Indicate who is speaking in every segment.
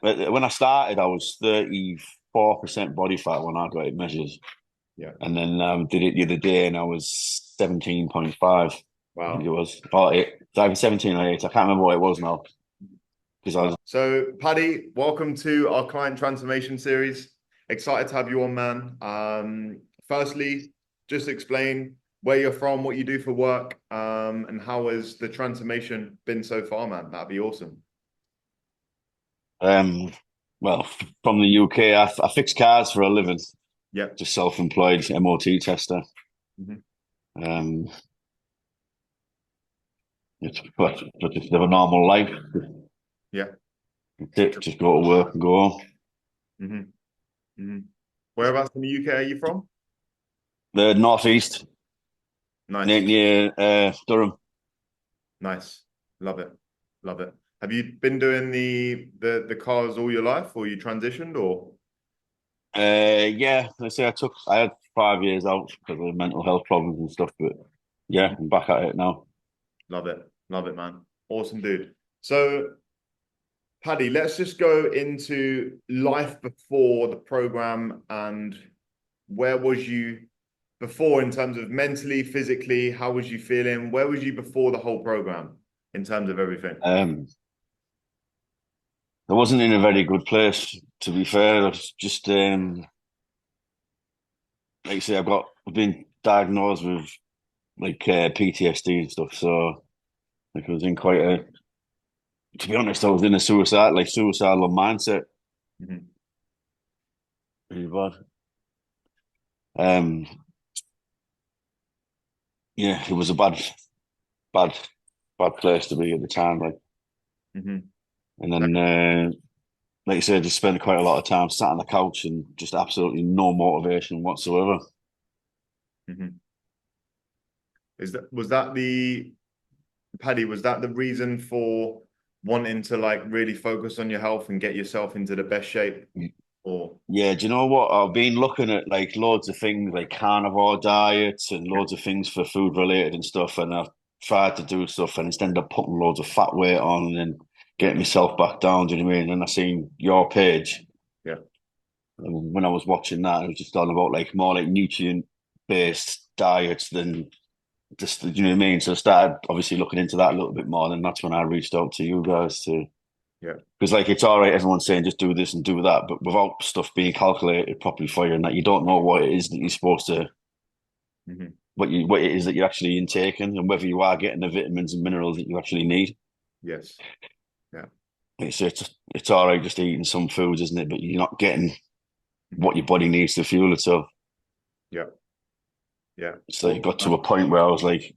Speaker 1: When I started, I was 34% body fat when I got it measured.
Speaker 2: Yeah.
Speaker 1: And then did it the other day and I was 17.5, I think it
Speaker 2: Wow.
Speaker 1: was. Or it's either 17 or 8. I can't remember what it was now. Because I was,
Speaker 2: Wow. So, Paddy, welcome to our client transformation series. Excited to have you on, man. Firstly, just explain where you're from, what you do for work, and how has the transformation been so far, man? That'd be awesome.
Speaker 1: um, well, from the UK. I fix cars for a living,
Speaker 2: Yeah.
Speaker 1: just self-employed MOT tester.
Speaker 2: Mhm.
Speaker 1: Um, but just live a normal life.
Speaker 2: Yeah.
Speaker 1: That's it, just go to work and go home.
Speaker 2: hmm hmm Whereabouts in the UK are you from?
Speaker 1: The northeast,
Speaker 2: Nice.
Speaker 1: near Durham.
Speaker 2: Nice. Love it. Love it. Have you been doing the cars all your life, or you transitioned, or?
Speaker 1: Yeah, I had 5 years out because of mental health problems and stuff, but yeah,
Speaker 2: Mhm.
Speaker 1: I'm back at it now.
Speaker 2: Love it. Love it, man. Awesome, dude. So, Paddy, let's just go into life before the program and where was you before in terms of mentally, physically, how was you feeling? Where was you before the whole program in terms of everything?
Speaker 1: Um, I wasn't in a very good place, to be fair. I was just like you say, I've been diagnosed with like PTSD and stuff, so like I was in quite a to be honest, I was in a suicidal mindset.
Speaker 2: Mhm.
Speaker 1: Really bad. Um, yeah, it was a bad, bad place to be at the time. Like,
Speaker 2: Mhm.
Speaker 1: and then, like you said, just spent quite a lot of time sat on the couch and just absolutely no motivation whatsoever.
Speaker 2: Mhm. Was that the Paddy, was that the reason for wanting to like really focus on your health and get yourself into the best shape? Or
Speaker 1: Yeah, do you know what? I've been looking at like loads of things like carnivore diets and
Speaker 2: yeah,
Speaker 1: loads of things for food related and stuff, and I've tried to do stuff and instead of putting loads of fat weight on and then getting myself back down. Do you know what I mean? And I seen your page.
Speaker 2: yeah,
Speaker 1: And when I was watching that, it was just all about like more like nutrient based diets than just, you know what I mean? So I started obviously looking into that a little bit more. And that's when I reached out to you guys to,
Speaker 2: yeah.
Speaker 1: because like it's all right, everyone's saying just do this and do that, but without stuff being calculated properly for you and that you don't know what it is that you're supposed to,
Speaker 2: Mhm.
Speaker 1: what it is that you're actually intaking and whether you are getting the vitamins and minerals that you actually need.
Speaker 2: Yes. Yeah.
Speaker 1: It's all right just eating some foods, isn't it? But you're not getting
Speaker 2: Mhm.
Speaker 1: what your body needs to fuel itself.
Speaker 2: Yeah. Yeah.
Speaker 1: So it
Speaker 2: Awesome,
Speaker 1: got to
Speaker 2: man.
Speaker 1: a point where I was like,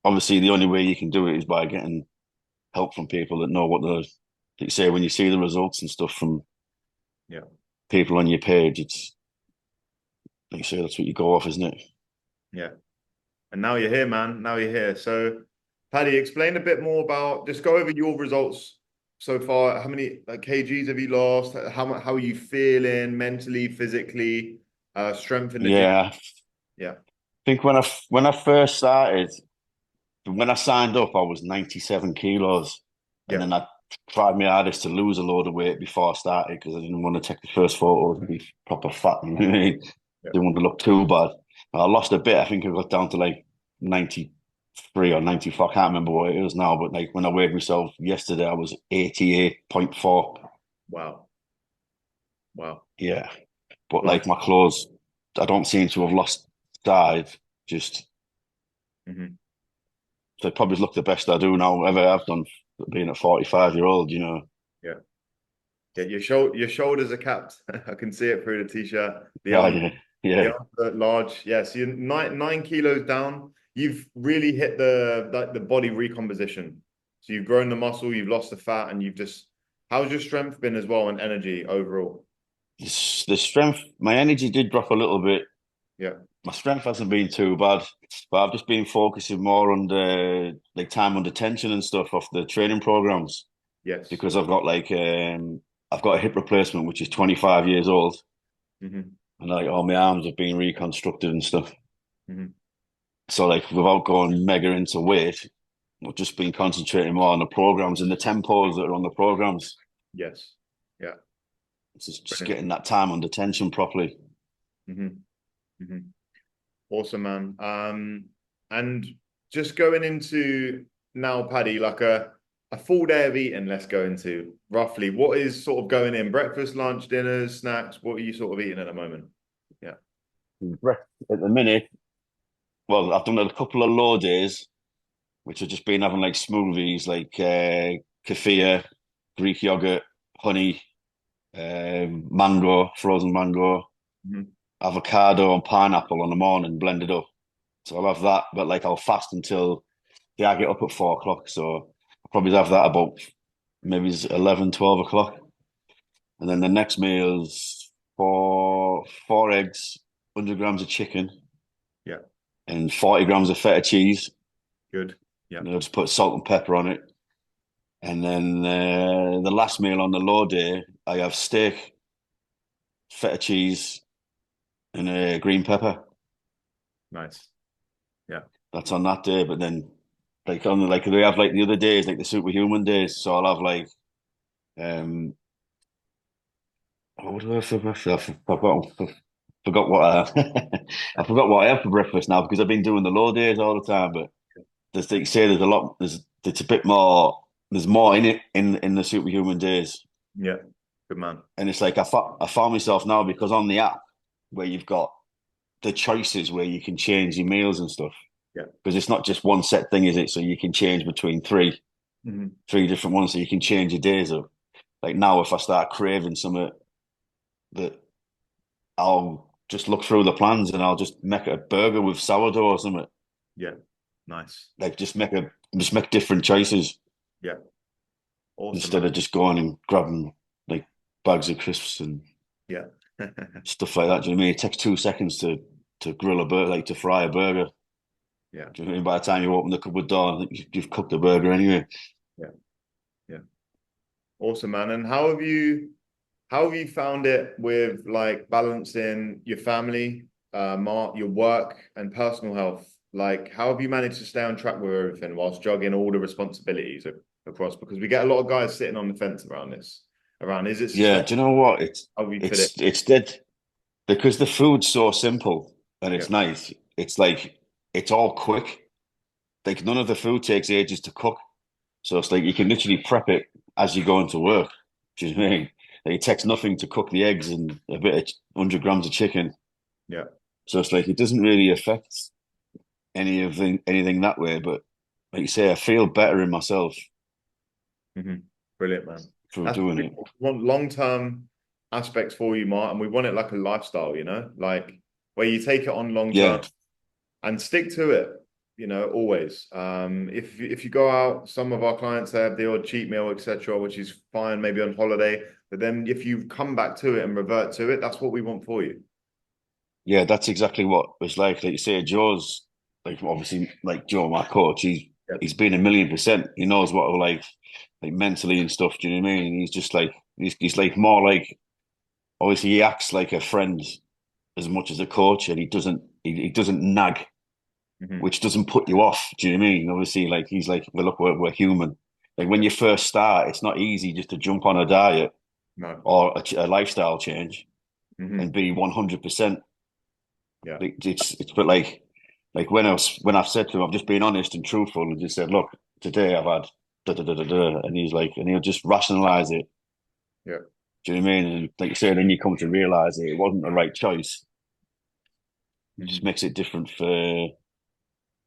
Speaker 1: obviously the only way you can do it is by getting help from people that know what the, like you say, when you see the results and stuff from
Speaker 2: Yeah.
Speaker 1: people on your page, it's like you say, that's what you go off, isn't it?
Speaker 2: Yeah. And now you're here, man. Now you're here. So, Paddy, explain a bit more about, just go over your results so far. How many like kgs have you lost? How are you feeling mentally, physically, strength in the gym?
Speaker 1: Yeah, I
Speaker 2: Yeah.
Speaker 1: think when I first started, when I signed up, I was 97 kilos, and
Speaker 2: Yeah.
Speaker 1: then I tried my hardest to lose a load of weight before I started because I didn't want to take the first photos and be proper fat. You know what I mean?
Speaker 2: Yeah.
Speaker 1: Didn't want to look too bad. I lost a bit. I think I got down to like 93 or 94. I can't remember what it is now, but like when I weighed myself yesterday, I was 88.4.
Speaker 2: Wow. Wow.
Speaker 1: Yeah. But
Speaker 2: Wow.
Speaker 1: like my clothes, I don't seem to have lost size. Just
Speaker 2: hmm
Speaker 1: they probably look the best I do now ever have done being a 45-year-old, you know.
Speaker 2: Yeah. Yeah. Your shoulders are capped. I can see it through the t-shirt.
Speaker 1: Yeah, yeah,
Speaker 2: The
Speaker 1: yeah.
Speaker 2: arms are large. Yeah. So you're nine kilos down. You've really hit the body recomposition. So you've grown the muscle, you've lost the fat, and you've just how's your strength been as well and energy overall?
Speaker 1: The strength, my energy did drop a little bit.
Speaker 2: Yeah.
Speaker 1: My strength hasn't been too bad, but I've just been focusing more on the like time under tension and stuff off the training programs
Speaker 2: Yes.
Speaker 1: because I've got a hip replacement which is 25 years old,
Speaker 2: hmm
Speaker 1: and like all my arms have been reconstructed and stuff.
Speaker 2: hmm
Speaker 1: So like without going mega into weight, I've just been concentrating more on the programs and the tempos that are on the programs.
Speaker 2: Yes. Yeah.
Speaker 1: It's just
Speaker 2: Brilliant.
Speaker 1: getting that time under tension properly.
Speaker 2: Hmm. Hmm. Awesome, man. And just going into now, Paddy, like a full day of eating, let's go into roughly what is sort of going in breakfast, lunch, dinners, snacks. What are you sort of eating at the moment? Yeah.
Speaker 1: At the minute, well, I've done a couple of low days, which have just been having like smoothies, like kefir, Greek yogurt, honey, mango, frozen mango,
Speaker 2: Hmm.
Speaker 1: avocado, and pineapple on the morning, blended up. So I'll have that, but like I'll fast until I get up at 4 o'clock. So I'll probably have that about maybe it's 11, 12 o'clock. And then the next meal's four eggs, 100 grams of chicken,
Speaker 2: Yeah.
Speaker 1: and 40 grams of feta cheese.
Speaker 2: Good. Yeah.
Speaker 1: And I'll just put salt and pepper on it. And then the last meal on the low day, I have steak, feta cheese, and green pepper.
Speaker 2: Nice. Yeah.
Speaker 1: That's on that day. But then, like on like they have like the other days, like the superhuman days. So I'll have like what do I forgot? Forgot what I forgot what I have for breakfast now because I've been doing the low days all the time. But there's like you say, there's a lot. There's it's a bit more. There's more in it in the superhuman days.
Speaker 2: Yeah. Good man.
Speaker 1: And it's like I found myself now because on the app where you've got the choices where you can change your meals and stuff.
Speaker 2: Yeah.
Speaker 1: Because it's not just one set thing, is it? So you can change between
Speaker 2: Hmm.
Speaker 1: three different ones. So you can change your days up. Like now, if I start craving something that I'll just look through the plans and I'll just make a burger with sourdough or something.
Speaker 2: Yeah. Nice.
Speaker 1: Like just make different choices
Speaker 2: Yeah. Awesome,
Speaker 1: instead
Speaker 2: man.
Speaker 1: of just going and grabbing like bags of crisps and
Speaker 2: Yeah.
Speaker 1: stuff like that. Do you know what I mean? It takes 2 seconds to grill a burger, like to fry a burger.
Speaker 2: Yeah.
Speaker 1: Do you know what I mean? By the time you open the cupboard door, I think you've cooked the burger anyway.
Speaker 2: Yeah. Yeah. Awesome, man. And how have you found it with like balancing your family, your work and personal health? Like, how have you managed to stay on track with everything whilst juggling all the responsibilities across? Because we get a lot of guys sitting on the fence around this. Around, is it
Speaker 1: Yeah,
Speaker 2: sustainable?
Speaker 1: do you know what?
Speaker 2: How have you fit it?
Speaker 1: It's dead because the food's so simple and
Speaker 2: Yeah.
Speaker 1: it's nice. It's like it's all quick. Like none of the food takes ages to cook. So it's like you can literally prep it as you go into work. Do you know what I mean? Like, it takes nothing to cook the eggs and a bit of 100 grams of chicken.
Speaker 2: Yeah.
Speaker 1: So it's like it doesn't really affect anything that way. But like you say, I feel better in myself
Speaker 2: Hmm. Brilliant, man.
Speaker 1: through
Speaker 2: That's
Speaker 1: doing
Speaker 2: what we
Speaker 1: it.
Speaker 2: want long-term aspects for you, Mark, and we want it like a lifestyle, like where you take it on long term
Speaker 1: Yeah,
Speaker 2: and stick to it, always. If you go out, some of our clients have the odd cheat meal, etc., which is fine, maybe on holiday. But then if you come back to it and revert to it, that's what we want for you.
Speaker 1: yeah, that's exactly what it's like. Like you say, Joe's like obviously like Joe, my coach.
Speaker 2: Yeah.
Speaker 1: He's been 1,000,000%. He knows what I like mentally and stuff. Do you know what I mean? And he's just like he's like more like obviously he acts like a friend as much as a coach, and he doesn't nag,
Speaker 2: Hmm.
Speaker 1: which doesn't put you off. Do you know what I mean? Obviously, like he's like, well, look, we're human. Like when
Speaker 2: Yeah.
Speaker 1: you first start, it's not easy just to jump on a diet
Speaker 2: No.
Speaker 1: or a lifestyle change and
Speaker 2: Hmm.
Speaker 1: be 100%.
Speaker 2: Yeah.
Speaker 1: It's but like when I've said to him, I've just been honest and truthful and just said, look, today I've had da da da da da, and he's like, and he'll just rationalize it.
Speaker 2: Yeah.
Speaker 1: Do you know what I mean? And like you say, then you come to realize it wasn't the right choice. It just
Speaker 2: Hmm.
Speaker 1: makes it different for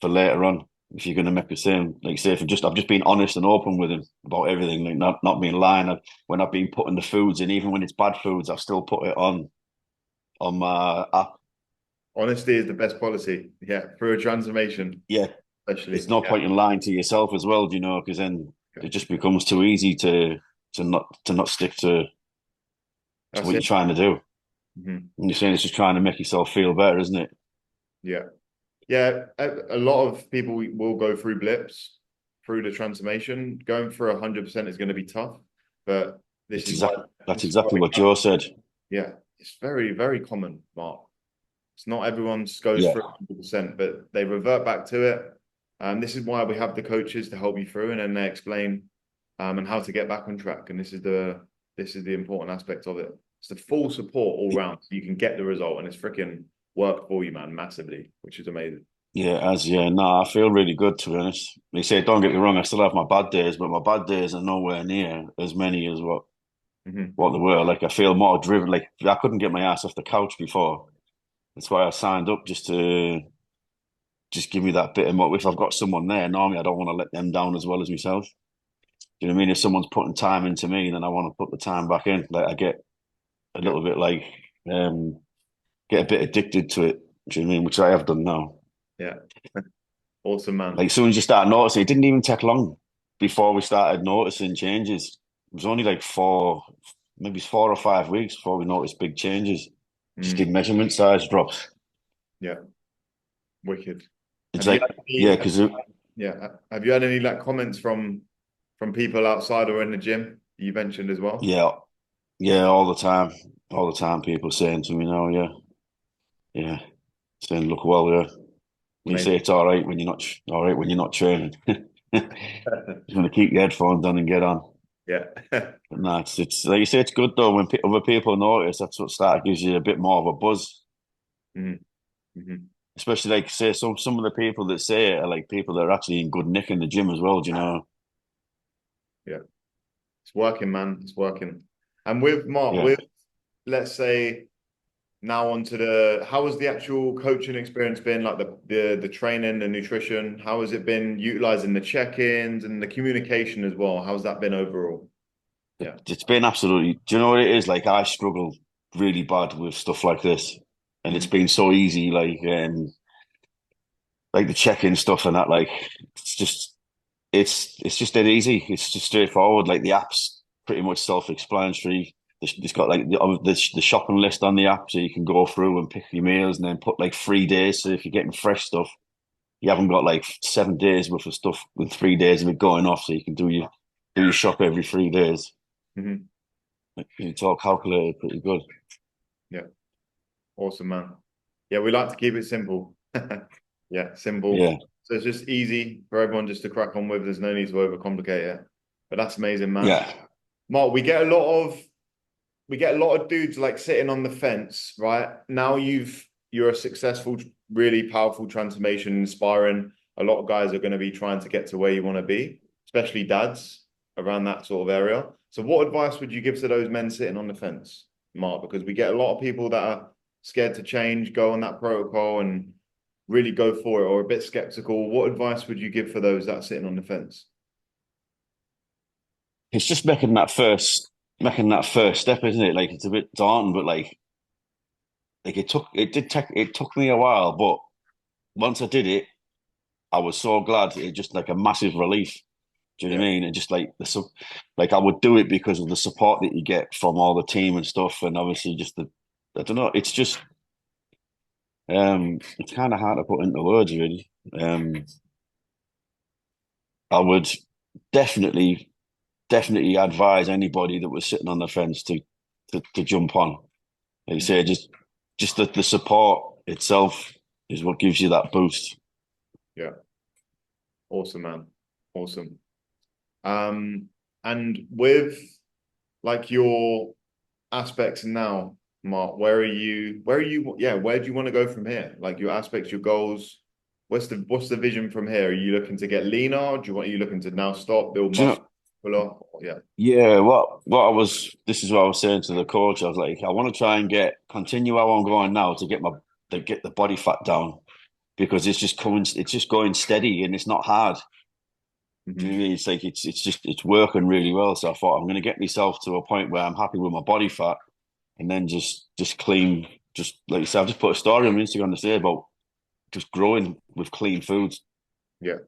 Speaker 1: later on if you're going to make the same. Like say, if I've just been honest and open with him about everything, like not being lying. When I've been putting the foods in, even when it's bad foods, I've still put it on my app.
Speaker 2: Honesty is the best policy. Yeah. Through a transformation,
Speaker 1: Yeah,
Speaker 2: especially.
Speaker 1: there's no
Speaker 2: Yeah.
Speaker 1: point in lying to yourself as well, you know, because then it just becomes too easy to not stick to
Speaker 2: That's
Speaker 1: what you're
Speaker 2: it.
Speaker 1: trying to do.
Speaker 2: Hmm.
Speaker 1: And you're saying it's just trying to make yourself feel better, isn't it?
Speaker 2: Yeah. Yeah, a lot of people will go through blips through the transformation. Going for 100% is going to be tough, but this
Speaker 1: It's
Speaker 2: is why
Speaker 1: exact. That's
Speaker 2: this is why
Speaker 1: exactly
Speaker 2: we
Speaker 1: what
Speaker 2: have.
Speaker 1: Joe said.
Speaker 2: Yeah, it's very, very common, Mark. It's not everyone goes
Speaker 1: Yeah,
Speaker 2: through 100%, but they revert back to it. And this is why we have the coaches to help you through, and then they explain and how to get back on track. And this is This is the important aspect of it. It's the full support all round. So you can get the result, and it's freaking worked for you, man, massively, which is amazing.
Speaker 1: Yeah, as yeah, no, I feel really good to be honest. They say, don't get me wrong, I still have my bad days, but my bad days are nowhere near as many as
Speaker 2: Hmm.
Speaker 1: what they were. Like I feel more driven. Like I couldn't get my ass off the couch before. That's why I signed up just to just give me that bit of more. If I've got someone there, normally I don't want to let them down as well as myself. Do you know what I mean? If someone's putting time into me, then I want to put the time back in. Like I get a
Speaker 2: Yeah,
Speaker 1: little bit like get a bit addicted to it. Do you know what I mean? Which I have done now.
Speaker 2: yeah. Awesome, man.
Speaker 1: Like as soon as you start noticing, it didn't even take long before we started noticing changes. It was only like maybe 4 or 5 weeks before we noticed big changes. Just
Speaker 2: Mm,
Speaker 1: did measurement size drops.
Speaker 2: yeah, wicked.
Speaker 1: It's
Speaker 2: Have you
Speaker 1: like,
Speaker 2: had
Speaker 1: yeah,
Speaker 2: any,
Speaker 1: because
Speaker 2: yeah, have you had any like comments from people outside or in the gym you mentioned as well?
Speaker 1: yeah, yeah, all the time, people saying to me now, yeah, yeah, saying, look, well, yeah, you say
Speaker 2: Amazing.
Speaker 1: it's all right when you're not all right when you're not training. Just want to keep your headphones on and get on.
Speaker 2: Yeah.
Speaker 1: But no, it's like you say, it's good though when other people notice. That's what gives you a bit more of a buzz.
Speaker 2: Mm, mhm.
Speaker 1: Especially like say some of the people that say it are like people that are actually in good nick in the gym as well. Do you know?
Speaker 2: Yeah. It's working, man. It's working. And with Mark,
Speaker 1: Yeah.
Speaker 2: with let's say now onto the how has the actual coaching experience been? Like the training, the nutrition, how has it been utilizing the check-ins and the communication as well? How's that been overall? Yeah.
Speaker 1: It's been absolutely. Do you know what it is? Like I struggle really bad with stuff like this, and it's
Speaker 2: Mhm.
Speaker 1: been so easy. Like the check-in stuff and that. Like it's just it's just dead easy. It's just straightforward. Like the app's pretty much self-explanatory. It's got like the shopping list on the app, so you can go through and pick your meals, and then put like 3 days. So if you're getting fresh stuff, you haven't got like 7 days worth of stuff with 3 days of it going off, so you can do your shop every 3 days.
Speaker 2: Mhm.
Speaker 1: It's all calculated pretty good.
Speaker 2: Yeah. Awesome, man. Yeah, we like to keep it simple. Yeah, simple.
Speaker 1: Yeah,
Speaker 2: So it's just easy for everyone just to crack on with. There's no need to overcomplicate it. But that's amazing, man.
Speaker 1: yeah.
Speaker 2: Mark, we get a lot of dudes like sitting on the fence, right? Now you're a successful, really powerful transformation, inspiring. A lot of guys are going to be trying to get to where you want to be, especially dads around that sort of area. So what advice would you give to those men sitting on the fence, Mark? Because we get a lot of people that are scared to change, go on that protocol and really go for it, or a bit skeptical. What advice would you give for those that are sitting on the fence?
Speaker 1: It's just making that first step, isn't it? Like it's a bit daunting, but like it took me a while, but once I did it, I was so glad. It just like a massive relief. Do you know
Speaker 2: Yeah.
Speaker 1: what I mean? And just like like I would do it because of the support that you get from all the team and stuff, and obviously just I don't know. It's kind of hard to put into words, really. I would definitely, definitely advise anybody that was sitting on the fence to jump on. Like you say, just the support itself is what gives you that boost.
Speaker 2: Yeah. Awesome, man. Awesome. Um, and with like your aspects now, Mark, where do you want to go from here? Like your aspects, your goals. What's the vision from here? Are you looking to get leaner? Are you looking to now stop, build
Speaker 1: Do you
Speaker 2: muscle,
Speaker 1: know?
Speaker 2: pull up? Yeah.
Speaker 1: Yeah, this is what I was saying to the coach. I was like, I want to try and continue how I'm going now to get the body fat down because it's just going steady and it's not hard. Do you know
Speaker 2: Hmm.
Speaker 1: what I mean? It's like it's working really well. So I thought I'm going to get myself to a point where I'm happy with my body fat, and then just clean. Just like you said, I've just put a story on Instagram to say about just growing with clean foods.
Speaker 2: Yeah.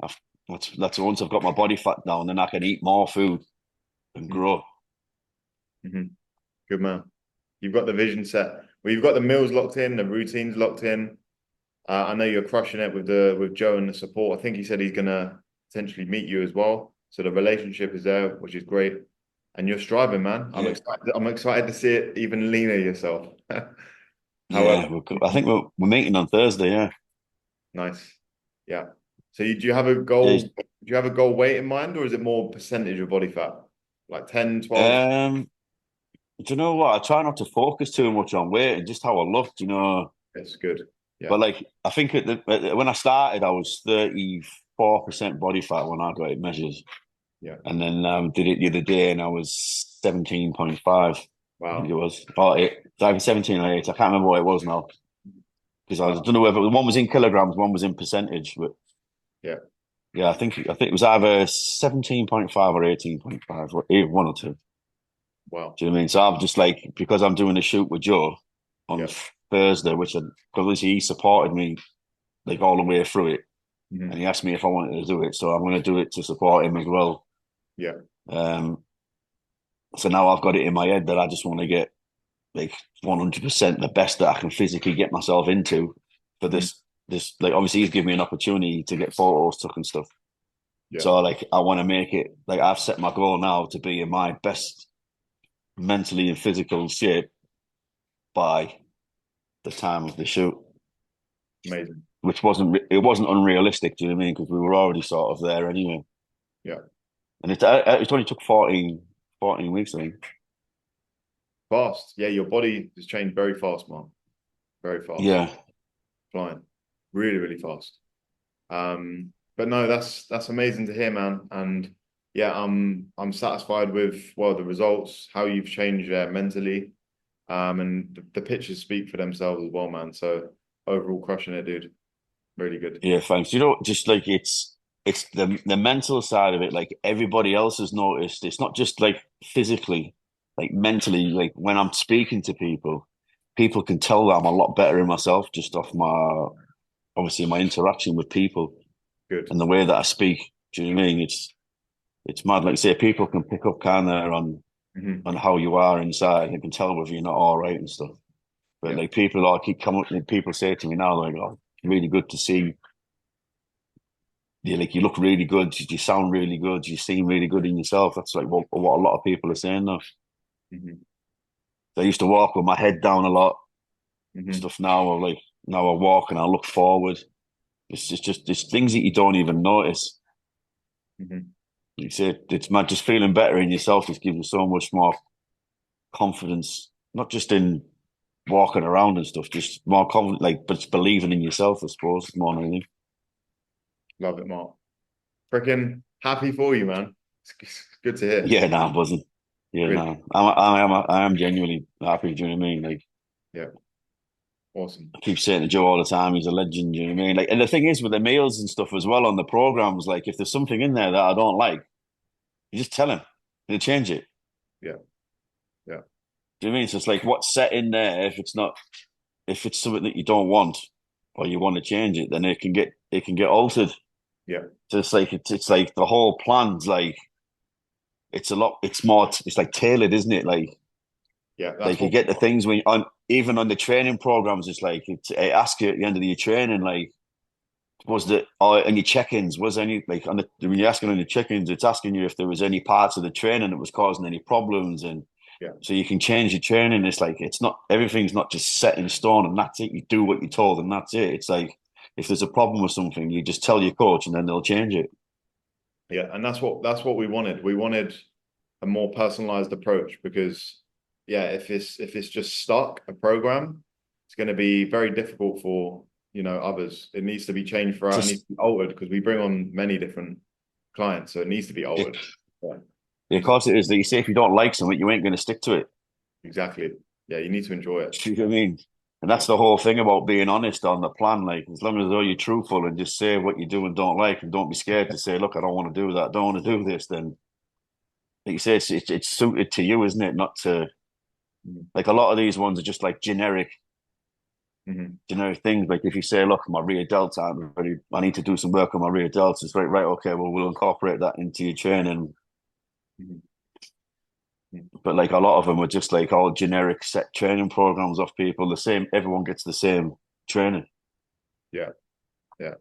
Speaker 1: I've, that's once I've got my body fat down, then I can eat more food and grow.
Speaker 2: Mm-hmm. Good man. You've got the vision set. Well, you've got the meals locked in, the routines locked in. I know you're crushing it with the with Joe and the support. I think he said he's gonna potentially meet you as well. So the relationship is there, which is great. And you're striving, man. I'm
Speaker 1: Yeah,
Speaker 2: excited. I'm excited to see it even leaner yourself. However,
Speaker 1: yeah. I think we're meeting on Thursday. Yeah,
Speaker 2: nice. Yeah. So do you have a
Speaker 1: yeah.
Speaker 2: goal? Do you have a goal weight in mind, or is it more percentage of body fat? Like 10, 12?
Speaker 1: Um, do you know what? I try not to focus too much on weight and just how I looked,
Speaker 2: It's good. Yeah.
Speaker 1: But like, I think when I started, I was 34% body fat when I got it measured,
Speaker 2: Yeah.
Speaker 1: and then did it the other day, and I was 17.5. I think it
Speaker 2: Wow.
Speaker 1: was, or either 17 or 8. I can't remember what it was now because I don't know whether one was in kilograms, one was in percentage, but
Speaker 2: Yeah.
Speaker 1: yeah, I think it was either 17.5 or 18.5, or either one or two.
Speaker 2: Wow.
Speaker 1: Do you know what I mean? So I'm just like, because I'm doing a shoot with Joe on
Speaker 2: Yeah.
Speaker 1: Thursday, because he supported me like all the way through it, and
Speaker 2: Mhm.
Speaker 1: he asked me if I wanted to do it, so I'm going to do it to support him as well.
Speaker 2: Yeah.
Speaker 1: Um, so now I've got it in my head that I just want to get like 100% the best that I can physically get myself into for
Speaker 2: Mhm.
Speaker 1: this like obviously he's given me an opportunity to get photos took and stuff.
Speaker 2: Yeah.
Speaker 1: So like I want to make it like I've set my goal now to be in my best mentally and physical shape by the time of the shoot,
Speaker 2: Amazing.
Speaker 1: which it wasn't unrealistic. Do you know what I mean? Because we were already sort of there anyway,
Speaker 2: Yeah.
Speaker 1: and it only took 14 weeks, I think.
Speaker 2: Fast. Yeah. Your body has changed very fast, man. Very fast.
Speaker 1: Yeah,
Speaker 2: Flying. Really, really fast. But no, that's amazing to hear, man. And yeah, I'm satisfied with well the results, how you've changed mentally. And the pictures speak for themselves as well, man. So overall crushing it, dude. Really good.
Speaker 1: yeah, thanks. Just like it's the mental side of it. Like everybody else has noticed, it's not just like physically, like mentally. Like when I'm speaking to people, people can tell that I'm a lot better in myself just off my obviously my interaction with people
Speaker 2: Good.
Speaker 1: and the way that I speak. Do you know what I mean? It's mad. Like say, people can pick up kind of
Speaker 2: Hmm.
Speaker 1: on how you are inside. They can tell whether you're not all right and stuff. But
Speaker 2: Yeah.
Speaker 1: like people like keep coming up, people say to me now, like, "Oh, really good to see." Yeah, like you look really good, you sound really good, you seem really good in yourself. That's like what a lot of people are saying now.
Speaker 2: Hmm.
Speaker 1: I used to walk with my head down a lot and
Speaker 2: Hmm.
Speaker 1: stuff. Now I walk and I look forward. It's things that you don't even notice.
Speaker 2: Hmm.
Speaker 1: You say it's mad, just feeling better in yourself just gives you so much more confidence, not just in walking around and stuff, just more confident, like but it's believing in yourself, I suppose, more than anything.
Speaker 2: Love it, Mark. Freaking happy for you, man. It's good to hear.
Speaker 1: Yeah, no, I'm buzzing. Yeah,
Speaker 2: Really.
Speaker 1: no, I am genuinely happy. Do you know what I mean? Like.
Speaker 2: Yeah. Awesome.
Speaker 1: I keep saying to Joe all the time, he's a legend, you know what I mean? Like, and the thing is with the meals and stuff as well on the programs, like if there's something in there that I don't like, you just tell him, he'll change it.
Speaker 2: Yeah. Yeah.
Speaker 1: Do you know what I mean? So it's like what's set in there, if it's something that you don't want or you want to change it, then it can get altered.
Speaker 2: Yeah.
Speaker 1: So it's like the whole plan's like it's like tailored, isn't it?
Speaker 2: Yeah. That's
Speaker 1: Like you
Speaker 2: what.
Speaker 1: get the things when on even on the training programs, it's like it asks you at the end of your training, like was that or any check-ins was any like when you're asking on the check-ins it's asking you if there was any parts of the training that was causing any problems and
Speaker 2: Yeah.
Speaker 1: so you can change your training. It's like it's not everything's not just set in stone and that's it, you do what you're told and that's it. It's like if there's a problem with something you just tell your coach and then they'll change it.
Speaker 2: Yeah. And that's what we wanted. We wanted a more personalized approach because yeah, if it's just stuck a program, it's going to be very difficult for others. It needs to be changed throughout. It needs
Speaker 1: Just
Speaker 2: to be altered because we bring on many different clients, so it needs to be
Speaker 1: it,
Speaker 2: altered. Yeah.
Speaker 1: of course it is that you say if you don't like something you ain't going to stick to it.
Speaker 2: Exactly. Yeah, you need to enjoy it.
Speaker 1: You know what I mean? And
Speaker 2: Yeah.
Speaker 1: that's the whole thing about being honest on the plan. Like, as long as though you're truthful and just say what you do and don't like, and don't be scared to say, "Look, I don't want to do that. I don't want to do this." Then, like you say, it's suited to you, isn't it? Not to
Speaker 2: Mhm.
Speaker 1: like a lot of these ones are just like
Speaker 2: Mhm.
Speaker 1: generic things. Like if you say, "Look, my rear delta, I need to do some work on my rear delta." It's like, right, okay, well, we'll incorporate that into your training.
Speaker 2: Mhm. Mhm.
Speaker 1: But like a lot of them are just like all generic set training programs off people. The same, everyone gets the same training.
Speaker 2: Yeah. Yeah.